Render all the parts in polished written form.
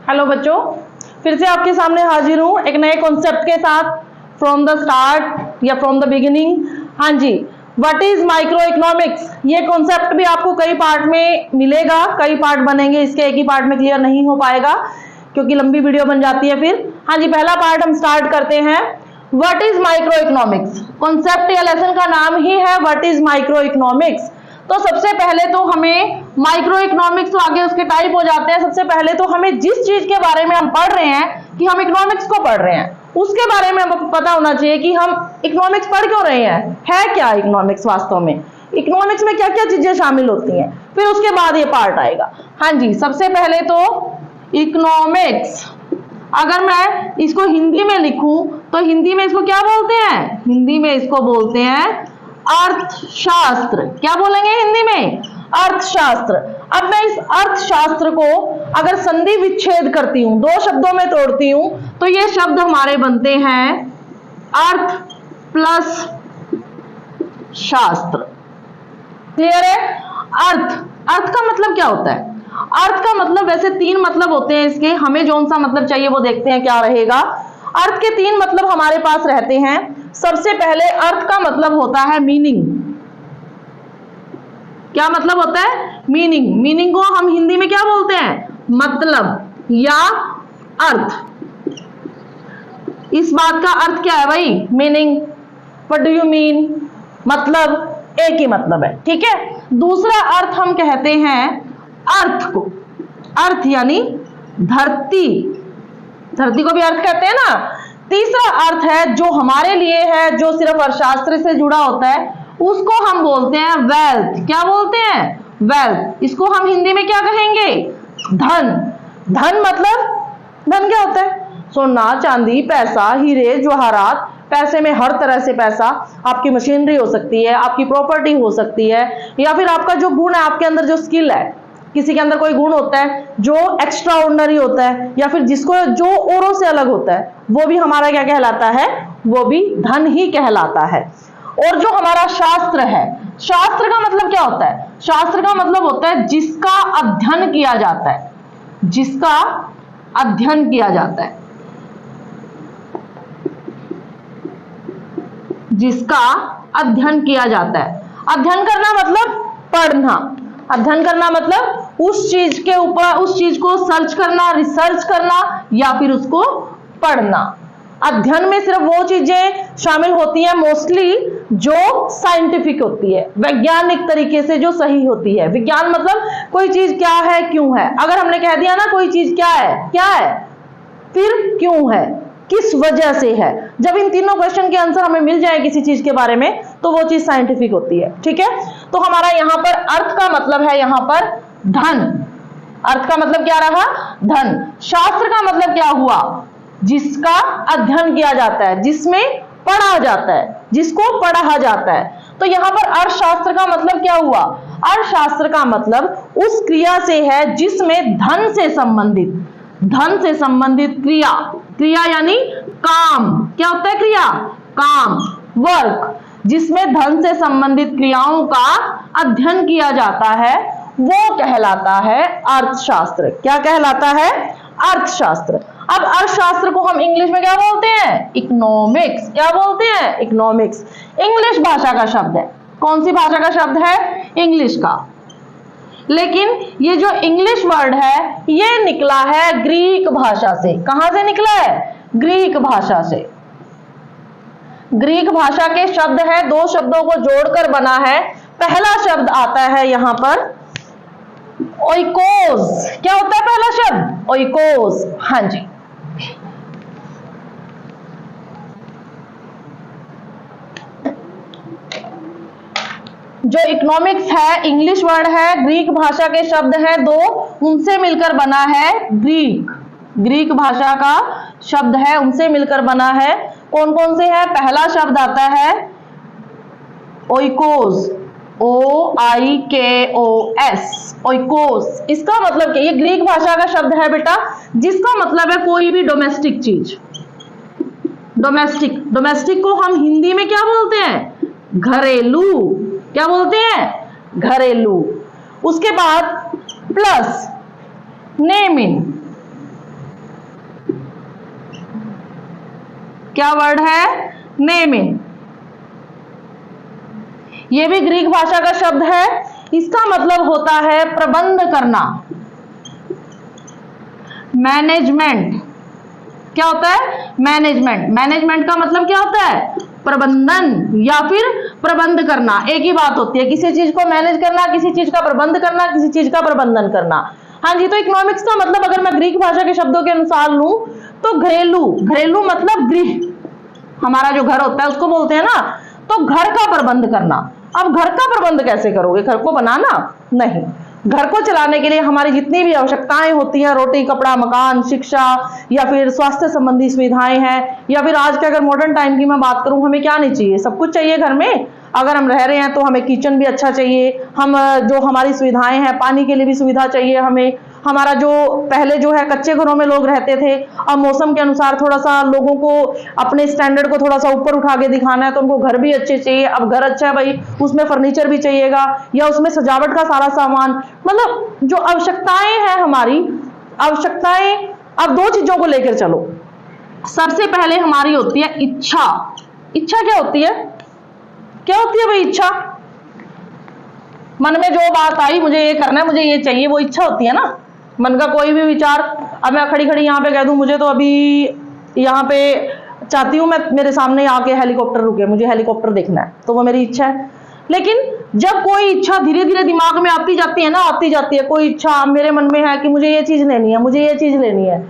Hello बच्चों, फिर से आपके सामने हाजिर हूं एक नए कॉन्सेप्ट के साथ। फ्रॉम द स्टार्ट या फ्रॉम द बिगिनिंग। हाँ जी, व्हाट इज माइक्रो इकोनॉमिक्स। ये कॉन्सेप्ट भी आपको कई पार्ट में मिलेगा, कई पार्ट बनेंगे, इसके एक ही पार्ट में क्लियर नहीं हो पाएगा क्योंकि लंबी वीडियो बन जाती है फिर। हाँ जी, पहला पार्ट हम स्टार्ट करते हैं। What is micro economics. Concept या लेसन का नाम ही है व्हाट इज माइक्रो इकोनॉमिक्स। तो सबसे पहले तो हमें माइक्रो इकोनॉमिक्स, तो आगे उसके टाइप हो जाते हैं। सबसे पहले तो हमें जिस चीज के बारे में हम पढ़ रहे हैं कि हम इकोनॉमिक्स को पढ़ रहे हैं, उसके बारे में हमें पता होना चाहिए कि हम इकोनॉमिक्स पढ़ क्यों रहे हैं, है क्या इकोनॉमिक्स वास्तव में, इकोनॉमिक्स में क्या क्या चीजें शामिल होती हैं, फिर उसके बाद ये पार्ट आएगा। हाँ जी, सबसे पहले तो इकोनॉमिक्स, अगर मैं इसको हिंदी में लिखूं तो हिंदी में इसको क्या बोलते हैं, हिंदी में इसको बोलते हैं अर्थशास्त्र। क्या बोलेंगे हिंदी में, अर्थशास्त्र। अब मैं इस अर्थशास्त्र को अगर संधि विच्छेद करती हूं, दो शब्दों में तोड़ती हूं, तो ये शब्द हमारे बनते हैं अर्थ प्लस शास्त्र। क्लियर है। अर्थ का मतलब क्या होता है। अर्थ का मतलब वैसे तीन मतलब होते हैं इसके, हमें जौन सा मतलब चाहिए वो देखते हैं क्या रहेगा। अर्थ के तीन मतलब हमारे पास रहते हैं। सबसे पहले अर्थ का मतलब होता है मीनिंग। क्या मतलब होता है, मीनिंग। मीनिंग को हम हिंदी में क्या बोलते हैं, मतलब या अर्थ। इस बात का अर्थ क्या है भाई, meaning. What do you mean, मतलब, एक ही मतलब है, ठीक है। दूसरा अर्थ हम कहते हैं अर्थ को, अर्थ यानी धरती, धरती को भी अर्थ कहते हैं ना। तीसरा अर्थ है जो हमारे लिए है, जो सिर्फ अर्थशास्त्र से जुड़ा होता है, उसको हम बोलते हैं वेल्थ। क्या बोलते हैं, वेल्थ। इसको हम हिंदी में क्या कहेंगे, धन। धन मतलब, धन क्या होता है, सोना चांदी पैसा हीरे जवाहरात। पैसे में हर तरह से पैसा, आपकी मशीनरी हो सकती है, आपकी प्रॉपर्टी हो सकती है, या फिर आपका जो गुण है, आपके अंदर जो स्किल है। किसी के अंदर कोई गुण होता है जो एक्स्ट्रा ऑर्डिनरी होता है, या फिर जिसको जो औरों से अलग होता है, वो भी हमारा क्या कहलाता है, वो भी धन ही कहलाता है। और जो हमारा शास्त्र है, शास्त्र का मतलब क्या होता है, शास्त्र का मतलब होता है जिसका अध्ययन किया जाता है, जिसका अध्ययन किया जाता है, जिसका अध्ययन किया जाता है। अध्ययन करना मतलब पढ़ना, अध्ययन करना मतलब उस चीज के ऊपर, उस चीज को सर्च करना, रिसर्च करना, या फिर उसको पढ़ना। अध्ययन में सिर्फ वो चीजें शामिल होती हैं मोस्टली जो साइंटिफिक होती है, वैज्ञानिक तरीके से जो सही होती है। विज्ञान मतलब कोई चीज क्या है, क्यों है। अगर हमने कह दिया ना कोई चीज क्या है, क्या है, फिर क्यों है, किस वजह से है। जब इन तीनों क्वेश्चन के आंसर हमें मिल जाए किसी चीज के बारे में, तो वो चीज साइंटिफिक होती है, ठीक है। तो हमारा यहां पर अर्थ का मतलब है यहां पर धन। अर्थ का मतलब क्या रहा, धन। शास्त्र का मतलब क्या हुआ, जिसका अध्ययन किया जाता है, जिसमें पढ़ा जाता है, जिसको पढ़ा जाता है। तो यहां पर अर्थशास्त्र का मतलब क्या हुआ, अर्थशास्त्र का मतलब उस क्रिया से है जिसमें धन से संबंधित, धन से संबंधित क्रिया, क्रिया यानी काम। क्या होता है क्रिया, काम, वर्क, जिसमें धन से संबंधित क्रियाओं का अध्ययन किया जाता है, वो कहलाता है अर्थशास्त्र। क्या कहलाता है, अर्थशास्त्र। अब अर्थशास्त्र को हम इंग्लिश में क्या बोलते हैं, इकोनॉमिक्स। क्या बोलते हैं, इकोनॉमिक्स। इंग्लिश भाषा का शब्द है। कौन सी भाषा का शब्द है, इंग्लिश का। लेकिन ये जो इंग्लिश वर्ड है ये निकला है ग्रीक भाषा से। कहां से निकला है, ग्रीक भाषा से। ग्रीक भाषा के शब्द है, दो शब्दों को जोड़कर बना है। पहला शब्द आता है यहां पर ओइकोस। क्या होता है पहला शब्द, ओइकोस। हाँ जी, जो इकोनॉमिक्स है इंग्लिश वर्ड है, ग्रीक भाषा के शब्द हैं दो, उनसे मिलकर बना है ग्रीक। ग्रीक भाषा का शब्द है, उनसे मिलकर बना है। कौन कौन से है, पहला शब्द आता है ओइकोस, OIKOS, ओइकोस। इसका मतलब क्या, ये ग्रीक भाषा का शब्द है बेटा, जिसका मतलब है कोई भी डोमेस्टिक चीज। डोमेस्टिक, डोमेस्टिक को हम हिंदी में क्या बोलते हैं, घरेलू। क्या बोलते हैं, घरेलू। उसके बाद प्लस नेम इन, क्या वर्ड है? नेमिन। ये भी ग्रीक भाषा का शब्द है। इसका मतलब होता है प्रबंध करना, मैनेजमेंट। क्या होता है? मैनेजमेंट। मैनेजमेंट का मतलब क्या होता है? प्रबंधन या फिर प्रबंध करना, एक ही बात होती है। किसी चीज को मैनेज करना, किसी चीज का प्रबंध करना, किसी चीज का प्रबंधन करना। हाँ जी, तो इकोनॉमिक्स का मतलब अगर मैं ग्रीक भाषा के शब्दों के अनुसार लूं तो घरेलू, घरेलू मतलब गृह, हमारा जो घर होता है उसको बोलते हैं ना, तो घर का प्रबंध करना। अब घर का प्रबंध कैसे करोगे? घर को बनाना नहीं, घर को चलाने के लिए हमारी जितनी भी आवश्यकताएं होती हैं, रोटी, कपड़ा, मकान, शिक्षा या फिर स्वास्थ्य संबंधी सुविधाएं हैं, या फिर आज के अगर मॉडर्न टाइम की मैं बात करूं, हमें क्या नहीं चाहिए? सब कुछ चाहिए घर में। अगर हम रह रहे हैं तो हमें किचन भी अच्छा चाहिए, हम जो हमारी सुविधाएं हैं, पानी के लिए भी सुविधा चाहिए हमें। हमारा जो पहले जो है कच्चे घरों में लोग रहते थे, अब मौसम के अनुसार थोड़ा सा लोगों को अपने स्टैंडर्ड को थोड़ा सा ऊपर उठा के दिखाना है, तो उनको घर भी अच्छे चाहिए। अब घर अच्छा है भाई, उसमें फर्नीचर भी चाहिएगा या उसमें सजावट का सारा सामान, मतलब जो आवश्यकताएं हैं हमारी, आवश्यकताएं। अब दो चीजों को लेकर चलो। सबसे पहले हमारी होती है इच्छा। इच्छा क्या होती है? क्या होती है भाई इच्छा? मन में जो बात आई, मुझे ये करना है, मुझे ये चाहिए, वो इच्छा होती है ना। मन का कोई भी विचार, अब मैं खड़ी खड़ी यहाँ पे कह दूं मुझे तो अभी यहाँ पे चाहती हूँ मैं, मेरे सामने आके हेलीकॉप्टर रुके, मुझे हेलीकॉप्टर देखना है, तो वो मेरी इच्छा है। लेकिन जब कोई इच्छा धीरे धीरे दिमाग में आती जाती है ना, आती जाती है, कोई इच्छा मेरे मन में है कि मुझे ये चीज लेनी है, मुझे ये चीज लेनी है,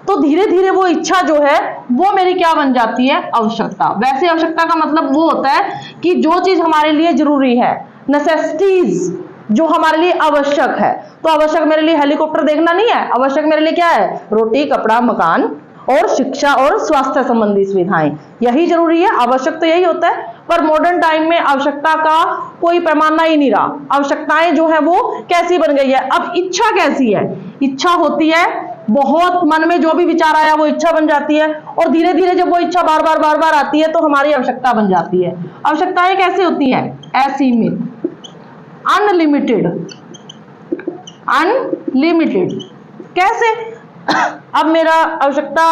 तो धीरे धीरे वो इच्छा जो है वो मेरी क्या बन जाती है? आवश्यकता। वैसे आवश्यकता का मतलब वो होता है कि जो चीज हमारे लिए जरूरी है, नेसेसिटीज जो हमारे लिए आवश्यक है। तो आवश्यक मेरे लिए हेलीकॉप्टर देखना नहीं है, आवश्यक मेरे लिए क्या है? रोटी, कपड़ा, मकान और शिक्षा और स्वास्थ्य संबंधी सुविधाएं, यही जरूरी है। आवश्यक तो यही होता है। पर मॉडर्न टाइम में आवश्यकता का कोई पैमाना ही नहीं रहा। आवश्यकताएं जो है वो कैसी बन गई है? अब इच्छा कैसी है? इच्छा होती है बहुत, मन में जो भी विचार आया वो इच्छा बन जाती है, और धीरे धीरे जब वो इच्छा बार बार आती है तो हमारी आवश्यकता बन जाती है। आवश्यकताएं कैसी होती है? असीमित, अनलिमिटेड। अनलिमिटेड कैसे? अब मेरा आवश्यकता,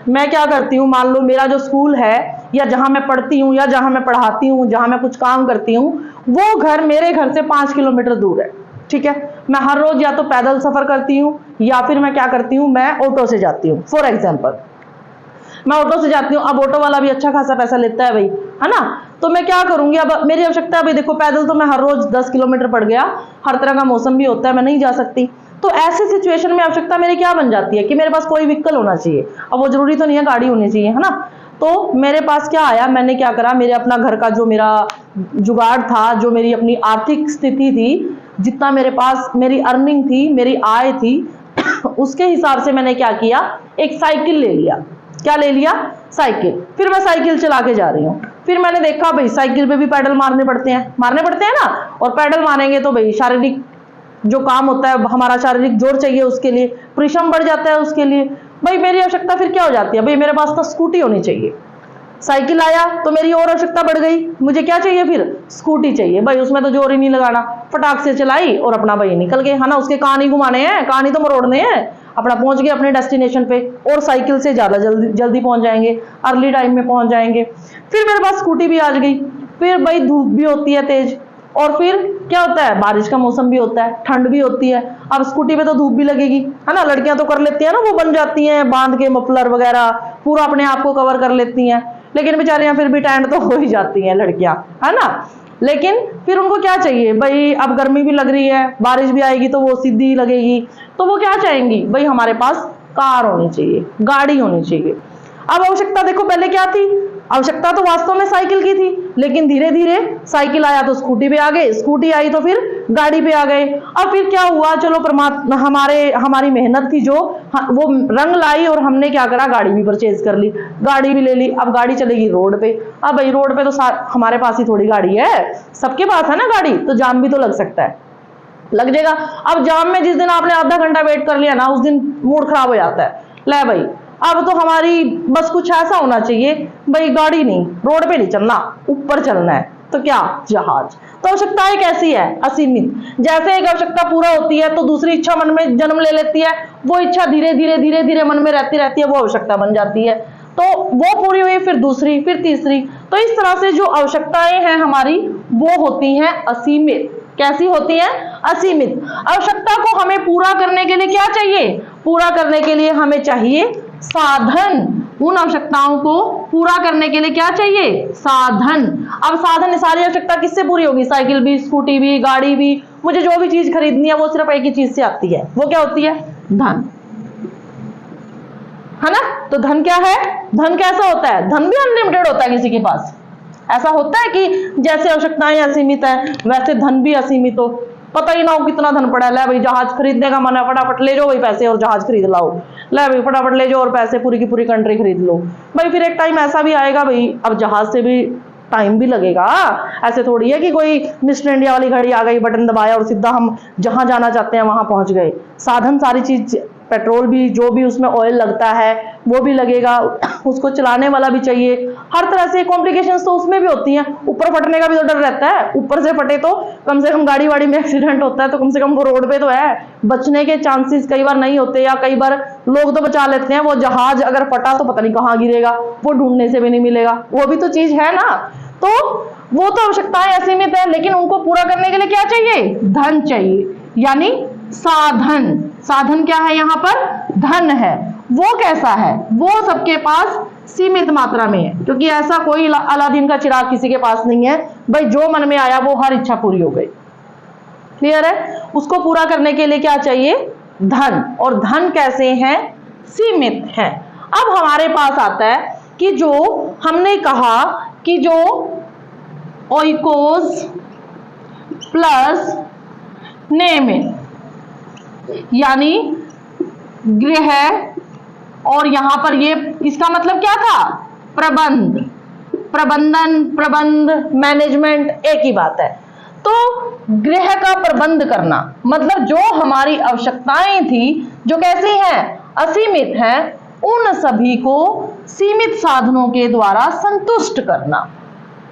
मैं क्या करती हूँ, मान लो मेरा जो स्कूल है या जहां मैं पढ़ती हूँ या जहां मैं पढ़ाती हूँ, जहां मैं कुछ काम करती हूँ, वो घर मेरे घर से 5 किलोमीटर दूर है। ठीक है, मैं हर रोज या तो पैदल सफर करती हूँ या फिर मैं क्या करती हूँ, मैं ऑटो से जाती हूँ। फॉर एग्जाम्पल मैं ऑटो से जाती हूँ। अब ऑटो वाला भी अच्छा खासा पैसा लेता है भाई, है ना। तो मैं क्या करूंगी, अब मेरी आवश्यकता है भाई, देखो पैदल तो मैं हर रोज 10 किलोमीटर पड़ गया, हर तरह का मौसम भी होता है, मैं नहीं जा सकती। तो ऐसी सिचुएशन में आवश्यकता मेरी क्या बन जाती है कि मेरे पास कोई व्हीकल होना चाहिए। अब वो जरूरी तो नहीं है गाड़ी होनी चाहिए, है ना। तो मेरे पास क्या आया, मैंने क्या करा, मेरे अपना घर का जो मेरा जुगाड़ था, जो मेरी अपनी आर्थिक स्थिति थी, जितना मेरे पास मेरी अर्निंग थी, मेरी आय थी, उसके हिसाब से मैंने क्या किया, एक साइकिल ले लिया। क्या ले लिया? साइकिल। फिर मैं साइकिल चला के जा रही हूँ। फिर मैंने देखा भाई साइकिल पे भी पैडल मारने पड़ते हैं ना, और पैडल मारेंगे तो भाई शारीरिक जो काम होता है, हमारा शारीरिक जोर चाहिए, उसके लिए परिश्रम बढ़ जाता है। उसके लिए भाई मेरी आवश्यकता फिर क्या हो जाती है, भाई मेरे पास तो स्कूटी होनी चाहिए। साइकिल आया तो मेरी और आवश्यकता बढ़ गई, मुझे क्या चाहिए फिर? स्कूटी चाहिए। भाई उसमें तो जोर ही नहीं लगाना, फटाक से चलाई और अपना भाई निकल गए, है ना। उसके कान ही घुमाने हैं, कान ही तो मरोड़ने हैं, अपना पहुंच गए अपने डेस्टिनेशन पे। और साइकिल से ज्यादा जल्दी पहुंच जाएंगे, अर्ली टाइम में पहुंच जाएंगे। फिर मेरे पास स्कूटी भी आ गई। फिर भाई धूप भी होती है तेज, और फिर क्या होता है, बारिश का मौसम भी होता है, ठंड भी होती है। अब स्कूटी पे तो धूप भी लगेगी, है ना। लड़कियां तो कर लेती है ना, वो बन जाती हैं बांध के मफलर वगैरह, पूरा अपने आप को कवर कर लेती हैं। लेकिन बेचारियां फिर भी टैंड तो हो ही जाती हैं लड़कियां, है ना। लेकिन फिर उनको क्या चाहिए भाई, अब गर्मी भी लग रही है, बारिश भी आएगी तो वो सीधी लगेगी, तो वो क्या चाहेंगी भाई, हमारे पास कार होनी चाहिए, गाड़ी होनी चाहिए। अब आवश्यकता देखो पहले क्या थी, आवश्यकता तो वास्तव में साइकिल की थी, लेकिन धीरे धीरे साइकिल आया तो स्कूटी पे आ गए, स्कूटी आई तो फिर गाड़ी पे आ गए। अब फिर क्या हुआ, चलो परमात्मा हमारी मेहनत थी जो वो रंग लाई, और हमने क्या करा, गाड़ी भी परचेज कर ली, गाड़ी भी ले ली। अब गाड़ी चलेगी रोड पे। अब भाई रोड पे तो हमारे पास ही थोड़ी गाड़ी है, सबके पास है ना गाड़ी, तो जाम भी तो लग सकता है, लग जाएगा। अब जाम में जिस दिन आपने आधा घंटा वेट कर लिया ना, उस दिन मूड खराब हो जाता है। ले भाई अब तो हमारी बस कुछ ऐसा होना चाहिए भाई, गाड़ी नहीं, रोड पे नहीं चलना, ऊपर चलना है, तो क्या, जहाज। तो आवश्यकताएं कैसी है, असीमित। जैसे एक आवश्यकता पूरा होती है तो दूसरी इच्छा मन में जन्म ले लेती है, वो इच्छा धीरे धीरे मन में रहती है, वो आवश्यकता बन जाती है। तो वो पूरी हुई, फिर दूसरी, फिर तीसरी। तो इस तरह से जो आवश्यकताएं हैं हमारी वो होती हैं असीमित। कैसी होती हैं? असीमित। आवश्यकता को हमें पूरा करने के लिए क्या चाहिए? पूरा करने के लिए हमें चाहिए साधन। उन आवश्यकताओं को पूरा करने के लिए क्या चाहिए? साधन। अब साधन, सारी आवश्यकता किससे पूरी होगी? साइकिल भी, स्कूटी भी, गाड़ी भी, मुझे जो भी चीज खरीदनी है वो सिर्फ एक ही चीज से आती है, वो क्या होती है? धन, है ना? तो धन क्या है? धन कैसा होता है? धन भी अनलिमिटेड होता है किसी के पास। ऐसा होता है कि जैसे आवश्यकताएं असीमित है वैसे धन भी असीमित हो, पता ही ना हो कितना धन पड़ा है। ले भाई जहाज खरीदने का मन है, फटाफट ले जाओ भाई पैसे और जहाज खरीद लाओ। ले भाई फटाफट ले जाओ और पैसे पूरी की पूरी कंट्री खरीद लो। भाई फिर एक टाइम ऐसा भी आएगा भाई, अब जहाज से भी टाइम भी लगेगा। ऐसे थोड़ी है कि कोई मिस्टर इंडिया वाली घड़ी आ गई, बटन दबाया और सीधा हम जहां जाना चाहते हैं वहां पहुंच गए। साधन, सारी चीज, पेट्रोल भी, जो भी उसमें ऑयल लगता है वो भी लगेगा, उसको चलाने वाला भी चाहिए। हर तरह से कॉम्प्लिकेशंस तो उसमें भी होती हैं। ऊपर फटने का भी तो डर रहता है, ऊपर से फटे तो कम से कम गाड़ी वाड़ी में एक्सीडेंट होता है तो कम से कम वो रोड पे तो है, बचने के चांसेस कई बार नहीं होते, या कई बार लोग तो बचा लेते हैं। वो जहाज अगर फटा तो पता नहीं कहाँ गिरेगा, वो ढूंढने से भी नहीं मिलेगा, वो भी तो चीज है ना। तो वो तो आवश्यकताएं असीमित है, लेकिन उनको पूरा करने के लिए क्या चाहिए? धन चाहिए, यानी साधन। साधन क्या है यहाँ पर? धन है। वो कैसा है? वो सबके पास सीमित मात्रा में है, क्योंकि ऐसा कोई अलादीन का चिराग किसी के पास नहीं है भाई जो मन में आया वो हर इच्छा पूरी हो गई। क्लियर है? उसको पूरा करने के लिए क्या चाहिए? धन। और धन कैसे हैं? सीमित है। अब हमारे पास आता है कि जो हमने कहा कि जो ओइकोस प्लस नेमिन, यानी गृह, और यहां पर ये इसका मतलब क्या था? प्रबंध, प्रबंधन, प्रबंध, मैनेजमेंट, एक ही बात है। तो गृह का प्रबंध करना मतलब जो हमारी आवश्यकताएं थी जो कैसी हैं? असीमित हैं, उन सभी को सीमित साधनों के द्वारा संतुष्ट करना।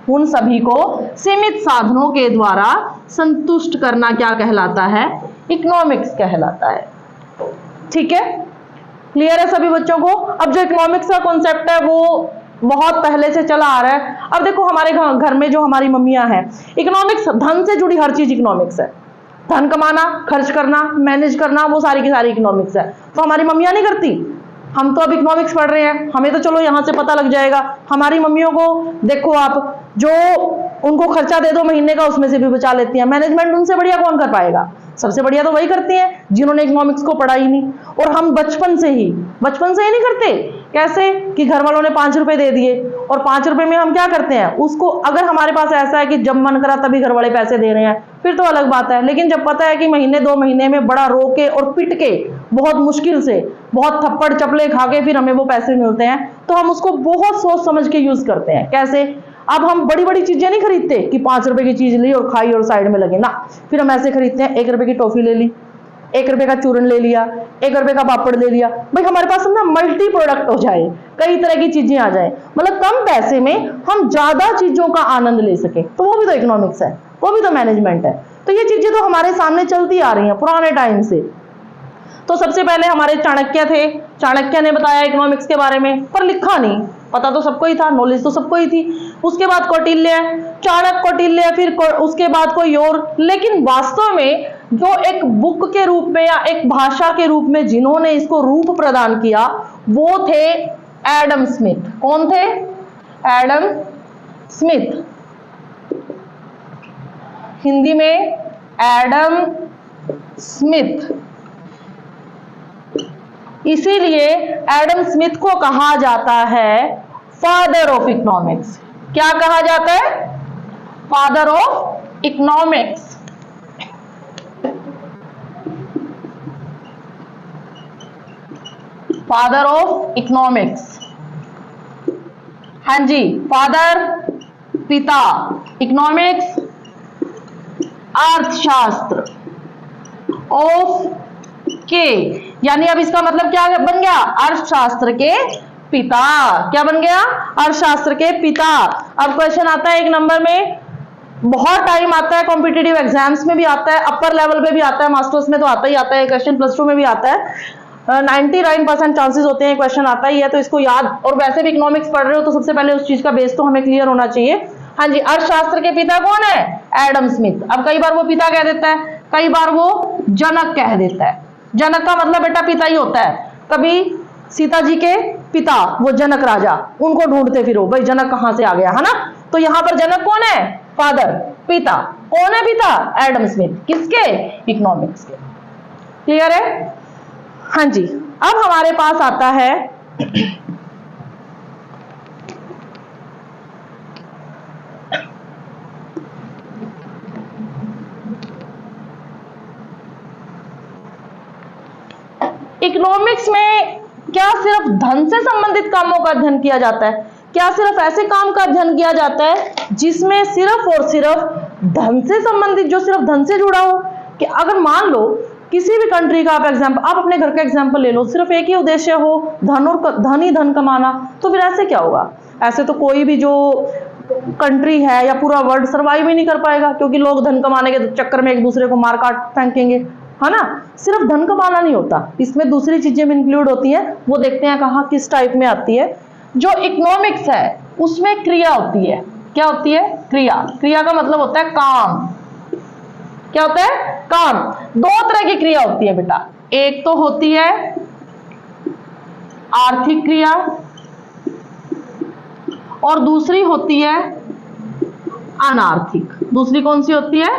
उन सभी को सीमित साधनों के द्वारा संतुष्ट करना क्या कहलाता है? इकोनॉमिक्स कहलाता है। ठीक है? क्लियर है सभी बच्चों को? अब जो इकोनॉमिक्स का कॉन्सेप्ट है वो बहुत पहले से चला आ रहा है। अब देखो हमारे घर में जो हमारी मम्मियां हैं, इकोनॉमिक्स, धन से जुड़ी हर चीज इकोनॉमिक्स है। धन कमाना, खर्च करना, मैनेज करना, वो सारी की सारी इकोनॉमिक्स है। तो हमारी मम्मियां नहीं करती? हम तो अब इकोनॉमिक्स पढ़ रहे हैं, हमें तो चलो यहां से पता लग जाएगा। हमारी मम्मियों को देखो आप, जो उनको खर्चा दे दो महीने का उसमें से भी बचा लेती हैं। मैनेजमेंट उनसे बढ़िया कौन कर पाएगा? सबसे बढ़िया तो वही करती हैं जिन्होंने इकोनॉमिक्स को पढ़ा ही नहीं। और हम बचपन से ही नहीं करते। कैसे? कि घर वालों ने 5 रुपए दे दिए और 5 रुपए में हम क्या करते हैं उसको, अगर हमारे पास ऐसा है कि जब मन करा तभी घर वाले पैसे दे रहे हैं फिर तो अलग बात है। लेकिन जब पता है कि महीने 2 महीने में बड़ा रो के और पिट के, बहुत मुश्किल से, बहुत थप्पड़ चपले खा के फिर हमें वो पैसे मिलते हैं, तो हम उसको बहुत सोच समझ के यूज करते हैं। कैसे? अब हम बड़ी बड़ी चीजें नहीं खरीदते कि 5 रुपए की चीज ली और खाई और साइड में लगे ना। फिर हम ऐसे खरीदते हैं, 1 रुपए की टॉफी ले ली, 1 रुपए का चूरन ले लिया, 1 रुपए का पापड़ ले लिया। भाई हमारे पास ना मल्टी प्रोडक्ट हो जाए, कई तरह की चीजें आ जाए, मतलब कम पैसे में हम ज्यादा चीजों का आनंद ले सके, तो वो भी तो इकोनॉमिक्स है, वो भी तो मैनेजमेंट है। तो ये चीजें तो हमारे सामने चलती आ रही हैं पुराने टाइम से। तो सबसे पहले हमारे चाणक्य थे, चाणक्य ने बताया इकोनॉमिक्स के बारे में, पर लिखा नहीं, पता तो सबको ही था, नॉलेज तो सबको ही थी। उसके बाद कौटिल्य, चाणक्य, कौटिल्य, फिर उसके बाद कोई और। लेकिन वास्तव में जो एक बुक के रूप में या एक भाषा के रूप में जिन्होंने इसको रूप प्रदान किया वो थे एडम स्मिथ। कौन थे? एडम स्मिथ, हिंदी में एडम स्मिथ। इसीलिए एडम स्मिथ को कहा जाता है फादर ऑफ इकोनॉमिक्स। क्या कहा जाता है? Father of economics. Father of economics, हाँ जी, फादर, पिता, इकोनॉमिक्स, अर्थशास्त्र, ऑफ के, यानी अब इसका मतलब क्या बन गया? अर्थशास्त्र के पिता। क्या बन गया? अर्थशास्त्र के पिता। अब क्वेश्चन आता है 1 नंबर में, बहुत टाइम आता है, कॉम्पिटिटिव एग्जाम्स में भी आता है, अपर लेवल पे भी आता है, मास्टर्स में तो आता ही आता है क्वेश्चन, +2 में भी आता है। 99% चांसेस होते हैं क्वेश्चन आता ही है, तो इसको याद, और वैसे भी इकोनॉमिक्स पढ़ रहे हो तो सबसे पहले उस चीज का बेस तो हमें क्लियर होना चाहिए। हाँ जी, अर्थशास्त्र के पिता कौन है? Adam Smith. अब कई बार वो पिता कह देता है, कई बार वो जनक कह देता है। जनक का मतलब बेटा पिता ही होता है। कभी सीता जी के पिता वो जनक राजा, उनको ढूंढते फिरो भाई जनक कहां से आ गया, है ना। तो यहां पर जनक कौन है? फादर, पिता। कौन है पिता? Adam Smith. किसके? इकोनॉमिक्स के। क्लियर है? हाँ जी, अब हमारे पास आता है इकोनॉमिक्स में क्या सिर्फ धन से संबंधित कामों का अध्ययन किया जाता है? क्या सिर्फ ऐसे काम का अध्ययन किया जाता है जिसमें सिर्फ और सिर्फ धन से संबंधित, जो सिर्फ धन से जुड़ा हो? कि अगर मान लो किसी भी कंट्री का आप अपने घर का एग्जांपल ले लो, सिर्फ एक ही उद्देश्य हो धन और धन ही धन कमाना, तो फिर ऐसे क्या होगा? ऐसे तो कोई भी जो कंट्री है या पूरा वर्ल्ड सर्वाइव ही नहीं कर पाएगा, क्योंकि लोग धन कमाने के चक्कर में एक दूसरे को मार काट फेंकेंगे, है ना। सिर्फ धन कमाना नहीं होता, इसमें दूसरी चीजें भी इंक्लूड होती है। वो देखते हैं कहाँ किस टाइप में आती है। जो इकोनॉमिक्स है उसमें क्रिया होती है। क्या होती है? क्रिया। क्रिया का मतलब होता है काम। क्या होता है? काम। दो तरह की क्रिया होती है बेटा, एक तो होती है आर्थिक क्रिया और दूसरी होती है अनार्थिक। दूसरी कौन सी होती है?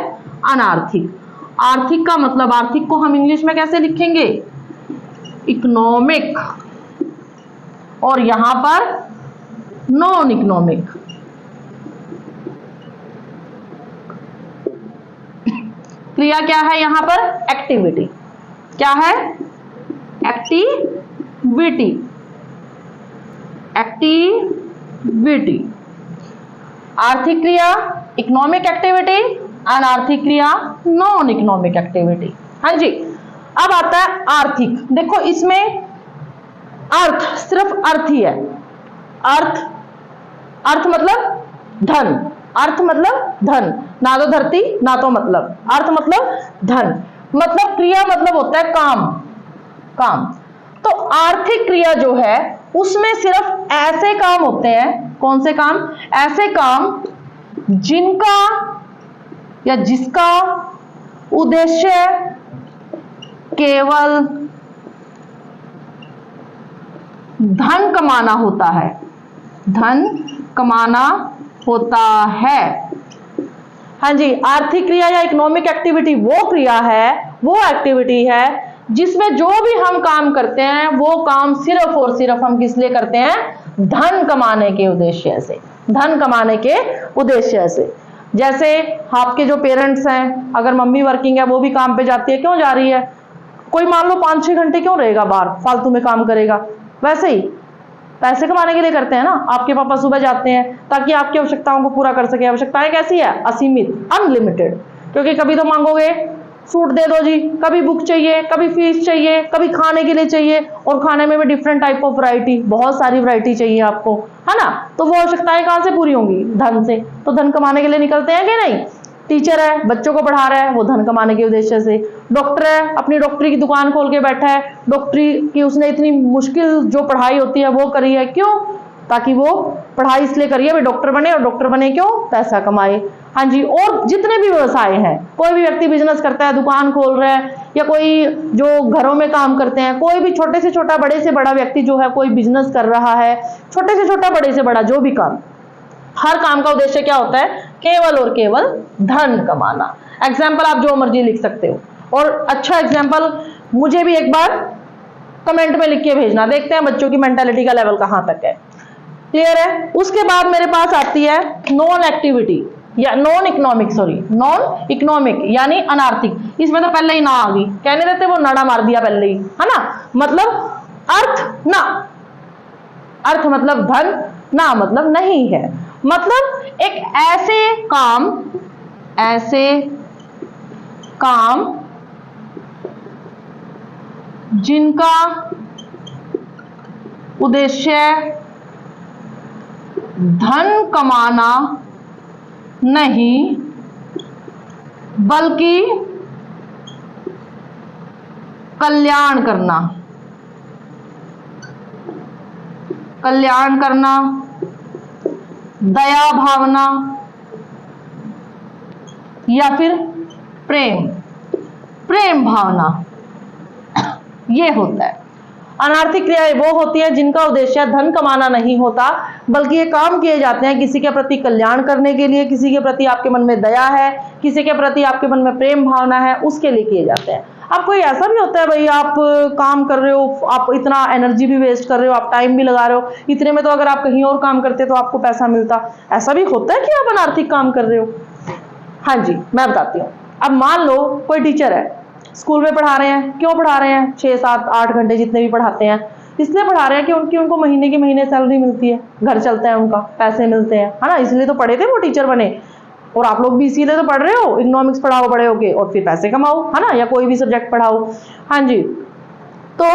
अनार्थिक। आर्थिक का मतलब, आर्थिक को हम इंग्लिश में कैसे लिखेंगे? इकोनॉमिक। और यहां पर नॉन इकोनॉमिक। क्रिया क्या है यहां पर? एक्टिविटी। क्या है? एक्टिविटी। एक्टिविटी। आर्थिक क्रिया इकोनॉमिक एक्टिविटी, अनार्थिक क्रिया नॉन इकोनॉमिक एक्टिविटी। हाँ जी, अब आता है आर्थिक। देखो इसमें अर्थ, सिर्फ अर्थ ही है। अर्थ, अर्थ मतलब धन। अर्थ मतलब धन, ना तो धरती ना तो मतलब। अर्थ मतलब धन, मतलब क्रिया मतलब होता है काम। काम। तो आर्थिक क्रिया जो है उसमें सिर्फ ऐसे काम होते हैं। कौन से काम? ऐसे काम जिनका या जिसका उद्देश्य केवल धन कमाना होता है। धन कमाना होता है। हाँ जी, आर्थिक क्रिया या इकोनॉमिक एक्टिविटी वो क्रिया है, वो एक्टिविटी है जिसमें जो भी हम काम करते हैं वो काम सिर्फ और सिर्फ हम किस लिए करते हैं? धन कमाने के उद्देश्य से। धन कमाने के उद्देश्य से। जैसे आपके जो पेरेंट्स हैं, अगर मम्मी वर्किंग है वो भी काम पे जाती है, क्यों जा रही है? कोई मान लो 5-6 घंटे क्यों रहेगा बाहर, फालतू में काम करेगा? वैसे ही पैसे कमाने के लिए करते हैं ना। आपके पापा सुबह जाते हैं ताकि आपकी आवश्यकताओं को पूरा कर सके। आवश्यकताएं कैसी है? असीमित, अनलिमिटेड। क्योंकि कभी तो मांगोगे सूट दे दो जी, कभी बुक चाहिए, कभी फीस चाहिए, कभी खाने के लिए चाहिए, और खाने में भी डिफरेंट टाइप ऑफ वैरायटी, बहुत सारी वैरायटी चाहिए आपको, है ना। तो वो आवश्यकताएं कहां से पूरी होंगी? धन से। तो धन कमाने के लिए निकलते हैं कि नहीं? टीचर है, बच्चों को पढ़ा रहा है, वो धन कमाने के उद्देश्य से। डॉक्टर है, अपनी डॉक्टरी की दुकान खोल के बैठा है, डॉक्टरी की उसने इतनी मुश्किल जो पढ़ाई होती है वो करी है, क्यों? ताकि वो पढ़ाई इसलिए करिए भाई डॉक्टर बने, और डॉक्टर बने क्यों? पैसा कमाए। हाँ जी, और जितने भी व्यवसाय हैं, कोई भी व्यक्ति बिजनेस करता है, दुकान खोल रहा है, या कोई जो घरों में काम करते हैं, कोई भी छोटे से छोटा बड़े से बड़ा व्यक्ति जो है कोई बिजनेस कर रहा है, छोटे से छोटा बड़े से बड़ा जो भी काम, हर काम का उद्देश्य क्या होता है? केवल और केवल धन कमाना। एग्जाम्पल आप जो मर्जी लिख सकते हो, और अच्छा एग्जाम्पल मुझे भी एक बार कमेंट में लिख के भेजना, देखते हैं बच्चों की मेंटालिटी का लेवल कहां तक है। क्लियर है? उसके बाद मेरे पास आती है नॉन एक्टिविटी या non economic, sorry non economic यानी अनार्थिक। इसमें तो पहले ही ना आ गई, कहने देते वो नाड़ा मार दिया पहले ही, है ना। मतलब अर्थ ना, अर्थ मतलब धन, ना मतलब नहीं है। मतलब एक ऐसे काम जिनका उद्देश्य धन कमाना नहीं बल्कि कल्याण करना। कल्याण करना, दया भावना या फिर प्रेम, प्रेम भावना, ये होता है। अनार्थिक क्रियाएं वो होती है जिनका उद्देश्य धन कमाना नहीं होता, बल्कि ये काम किए जाते हैं किसी के प्रति कल्याण करने के लिए, किसी के प्रति आपके मन में दया है, किसी के प्रति आपके मन में प्रेम भावना है, उसके लिए किए जाते हैं। अब कोई ऐसा भी होता है भाई आप काम कर रहे हो, आप इतना एनर्जी भी वेस्ट कर रहे हो, आप टाइम भी लगा रहे हो, इतने में तो अगर आप कहीं और काम करते तो आपको पैसा मिलता, ऐसा भी होता है कि आप अनार्थिक काम कर रहे हो? हाँ जी, मैं बताती हूँ। अब मान लो कोई टीचर है, स्कूल में पढ़ा रहे हैं, क्यों पढ़ा रहे हैं? 6, 7, 8 घंटे जितने भी पढ़ाते हैं, इसलिए पढ़ा रहे हैं कि उनको महीने के महीने सैलरी मिलती है, घर चलता है उनका, पैसे मिलते हैं, है ना, इसलिए तो पढ़े थे वो टीचर बने। और आप लोग भी इसीलिए तो पढ़ रहे हो, इकोनॉमिक्स पढ़ाओ बड़े होके और फिर पैसे कमाओ, है ना, या कोई भी सब्जेक्ट पढ़ाओ। हाँ जी, तो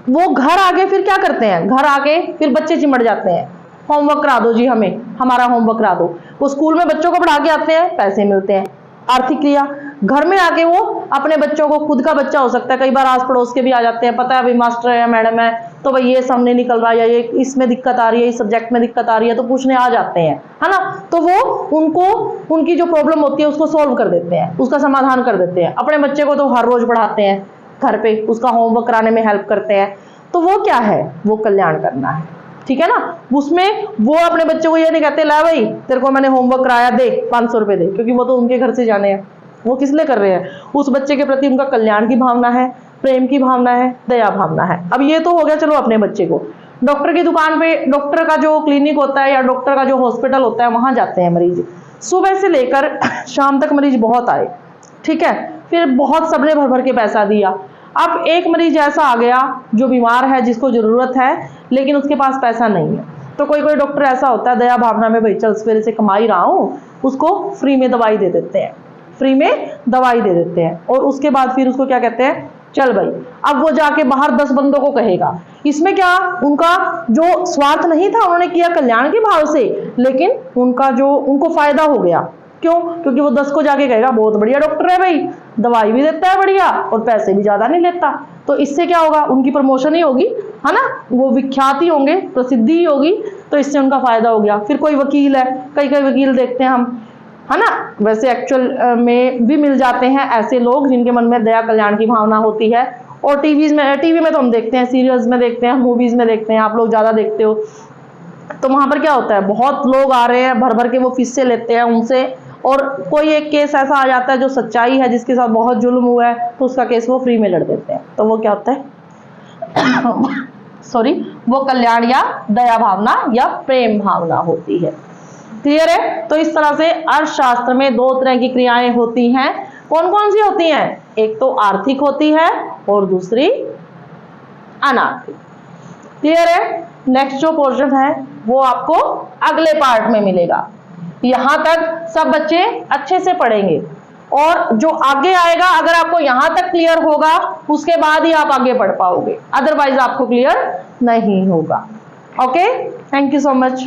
वो घर आके फिर क्या करते हैं? घर आके फिर बच्चे चिमट जाते हैं, होमवर्क करा दो जी, हमें हमारा होमवर्क करा दो। वो स्कूल में बच्चों को पढ़ा के आते हैं, पैसे मिलते हैं, आर्थिक क्रिया। घर में आके वो अपने बच्चों को, खुद का बच्चा हो सकता है, कई बार आस पड़ोस के भी आ जाते हैं, पता है अभी मास्टर है या मैडम है तो भाई ये सब नहीं निकल रहा, या ये इसमें दिक्कत आ रही है, इस सब्जेक्ट में दिक्कत आ रही है, तो पूछने आ जाते हैं, है ना। तो वो उनको उनकी जो प्रॉब्लम होती है उसको सॉल्व कर देते हैं, उसका समाधान कर देते हैं। अपने बच्चे को तो हर रोज पढ़ाते हैं, घर पे उसका होमवर्क कराने में हेल्प करते हैं। तो वो क्या है? वो कल्याण करना है, ठीक है ना। उसमें वो अपने बच्चे को ये नहीं कहते ला भाई तेरे को मैंने होमवर्क कराया, दे 500 रुपए दे, क्योंकि वो तो उनके घर से जाने हैं। वो किस लिए कर रहे हैं? उस बच्चे के प्रति उनका कल्याण की भावना है, प्रेम की भावना है, दया भावना है। अब ये तो हो गया चलो अपने बच्चे को। डॉक्टर की दुकान पे, डॉक्टर का जो क्लिनिक होता है या डॉक्टर का जो हॉस्पिटल होता है, वहां जाते हैं मरीज, सुबह से लेकर शाम तक मरीज बहुत आए, ठीक है, फिर बहुत सबने भर भर के पैसा दिया। अब एक मरीज ऐसा आ गया जो बीमार है, जिसको जरूरत है लेकिन उसके पास पैसा नहीं है, तो कोई कोई डॉक्टर ऐसा होता है दया भावना में, भाई चल सवेरे से कमा ही रहा हूँ, उसको फ्री में दवाई दे देते हैं, फ्री में दवाई दे देते हैं। और उसके बाद फिर उसको क्या कहते हैं, चल भाई अब वो जाके बाहर 10 बंदों को कहेगा। इसमें क्या, उनका जो स्वार्थ नहीं था, उन्होंने किया कल्याण के भाव से, लेकिन उनको फायदा हो गया। क्यों? क्योंकि वो 10 को जाके कहेगा बहुत बढ़िया डॉक्टर है भाई, दवाई भी देता है बढ़िया और पैसे भी ज्यादा नहीं लेता। तो इससे क्या होगा? उनकी प्रमोशन ही होगी, है ना, वो विख्यात ही होंगे, प्रसिद्धि ही होगी, तो इससे उनका फायदा हो गया। फिर कोई वकील है, कई वकील देखते हैं हम, है ना, वैसे एक्चुअल में भी मिल जाते हैं ऐसे लोग जिनके मन में दया कल्याण की भावना होती है। और टीवी में तो हम देखते हैं, सीरियल्स में देखते हैं, मूवीज में देखते हैं, आप लोग ज्यादा देखते हो, तो वहां पर क्या होता है, बहुत लोग आ रहे हैं, भर भर के वो फीस लेते हैं उनसे, और कोई एक केस ऐसा आ जाता है जो सच्चाई है, जिसके साथ बहुत जुल्म हुआ है, तो उसका केस वो फ्री में लड़ देते हैं। तो वो क्या होता है सॉरी, वो कल्याण या दया भावना या प्रेम भावना होती है। क्लियर है? तो इस तरह से अर्थशास्त्र में 2 तरह की क्रियाएं होती हैं। कौन कौन सी होती हैं? एक तो आर्थिक होती है और दूसरी अनार्थिक। क्लियर है? नेक्स्ट जो पोर्शन है वो आपको अगले पार्ट में मिलेगा। यहां तक सब बच्चे अच्छे से पढ़ेंगे, और जो आगे आएगा, अगर आपको यहां तक क्लियर होगा उसके बाद ही आप आगे पढ़ पाओगे, अदरवाइज आपको क्लियर नहीं होगा। Okay, thank you so much.